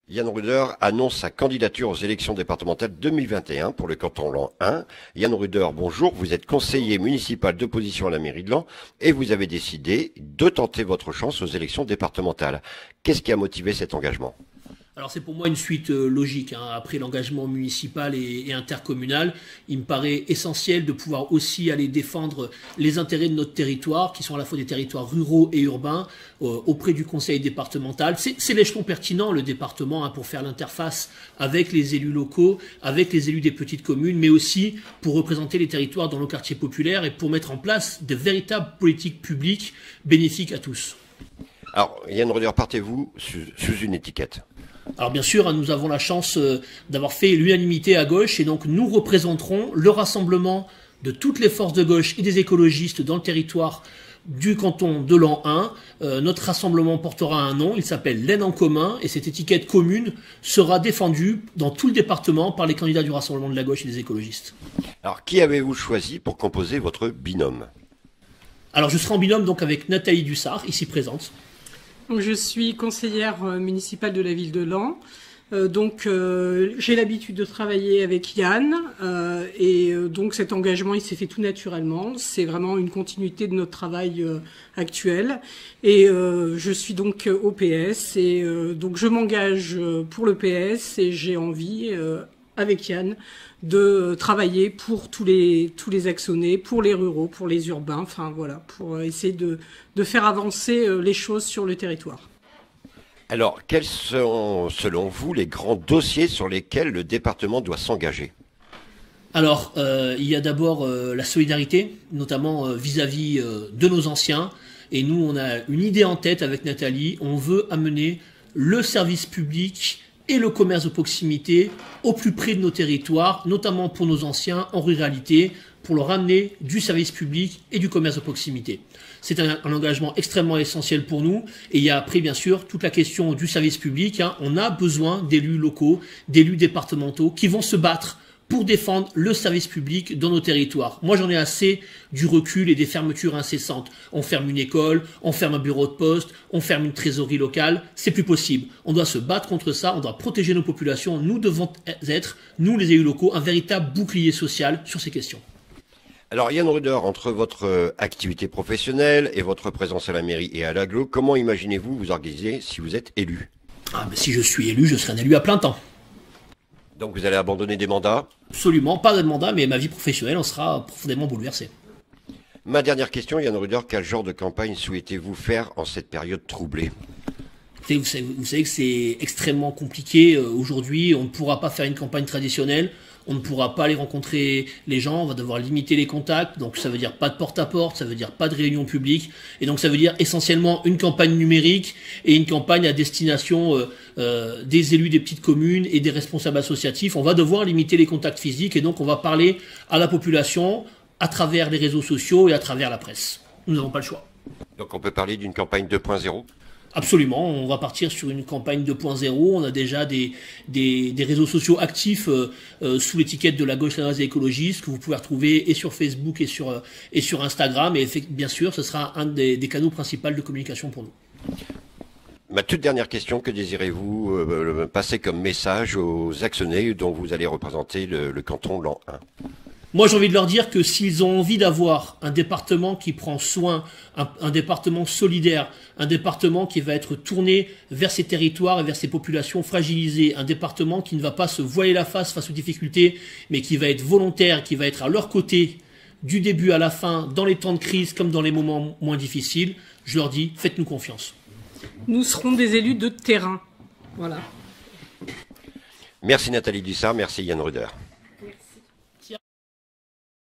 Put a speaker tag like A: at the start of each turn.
A: Yann Ruder annonce sa candidature aux élections départementales 2021 pour le canton Laon 1. Yann Ruder, bonjour, vous êtes conseiller municipal d'opposition à la mairie de Laon et vous avez décidé de tenter votre chance aux élections départementales. Qu'est-ce qui a motivé cet engagement ?
B: Alors c'est pour moi une suite logique. Après l'engagement municipal et intercommunal, il me paraît essentiel de pouvoir aussi aller défendre les intérêts de notre territoire, qui sont à la fois des territoires ruraux et urbains, auprès du conseil départemental. C'est l'échelon pertinent, le département, pour faire l'interface avec les élus locaux, avec les élus des petites communes, mais aussi pour représenter les territoires dans nos quartiers populaires et pour mettre en place de véritables politiques publiques bénéfiques à tous.
A: Alors Yann Ruder, partez-vous sous une étiquette ?
B: Alors bien sûr, nous avons la chance d'avoir fait l'unanimité à gauche et donc nous représenterons le rassemblement de toutes les forces de gauche et des écologistes dans le territoire du canton de Laon 1. Notre rassemblement portera un nom, il s'appelle l'Aide en commun et cette étiquette commune sera défendue dans tout le département par les candidats du rassemblement de la gauche et des écologistes.
A: Alors qui avez-vous choisi pour composer votre binôme ?
B: Alors je serai en binôme donc avec Nathalie Dussard, ici présente.
C: Je suis conseillère municipale de la ville de Laon. J'ai l'habitude de travailler avec Yann donc cet engagement il s'est fait tout naturellement. C'est vraiment une continuité de notre travail actuel et je suis donc au PS et donc je m'engage pour le PS et j'ai envie avec Yann de travailler pour tous les axonais, pour les ruraux, pour les urbains, enfin voilà, pour essayer de faire avancer les choses sur le territoire.
A: Alors, quels sont, selon vous, les grands dossiers sur lesquels le département doit s'engager ?
B: Alors, il y a d'abord la solidarité, notamment vis-à-vis de nos anciens. Et nous, on a une idée en tête avec Nathalie. On veut amener le service public et le commerce de proximité au plus près de nos territoires, notamment pour nos anciens en ruralité, pour leur amener du service public et du commerce de proximité. C'est un engagement extrêmement essentiel pour nous. Et il y a après, bien sûr, toute la question du service public. On a besoin d'élus locaux, d'élus départementaux qui vont se battre pour défendre le service public dans nos territoires. Moi, j'en ai assez du recul et des fermetures incessantes. On ferme une école, on ferme un bureau de poste, on ferme une trésorerie locale. C'est plus possible. On doit se battre contre ça, on doit protéger nos populations. Nous devons être, nous les élus locaux, un véritable bouclier social sur ces questions.
A: Alors Yann Ruder, entre votre activité professionnelle et votre présence à la mairie et à l'agglo, comment imaginez-vous vous organiser si vous êtes élu ?
B: Si je suis élu, je serai un élu à plein temps.
A: Donc vous allez abandonner des mandats ?
B: Absolument, pas de mandat, mais ma vie professionnelle en sera profondément bouleversée.
A: Ma dernière question, Yann Ruder, quel genre de campagne souhaitez-vous faire en cette période troublée ?
B: Vous savez que c'est extrêmement compliqué. Aujourd'hui, on ne pourra pas faire une campagne traditionnelle. On ne pourra pas aller rencontrer les gens, on va devoir limiter les contacts, donc ça veut dire pas de porte-à-porte, ça veut dire pas de réunion publique, et donc ça veut dire essentiellement une campagne numérique et une campagne à destination des élus des petites communes et des responsables associatifs. On va devoir limiter les contacts physiques et donc on va parler à la population à travers les réseaux sociaux et à travers la presse. Nous n'avons pas le choix.
A: Donc on peut parler d'une campagne 2.0 ?
B: Absolument, on va partir sur une campagne 2.0, on a déjà des réseaux sociaux actifs sous l'étiquette de la gauche lanoise et écologiste que vous pouvez retrouver et sur Facebook et sur Instagram et bien sûr ce sera un des canaux principaux de communication pour nous.
A: Ma toute dernière question, que désirez-vous passer comme message aux actionnaires dont vous allez représenter le canton Laon 1 ?
B: Moi, j'ai envie de leur dire que s'ils ont envie d'avoir un département qui prend soin, un département solidaire, un département qui va être tourné vers ses territoires et vers ses populations fragilisées, un département qui ne va pas se voiler la face aux difficultés, mais qui va être volontaire, qui va être à leur côté du début à la fin, dans les temps de crise comme dans les moments moins difficiles, je leur dis, faites-nous confiance.
C: Nous serons des élus de terrain. Voilà.
A: Merci Nathalie Dussard, merci Yann Ruder.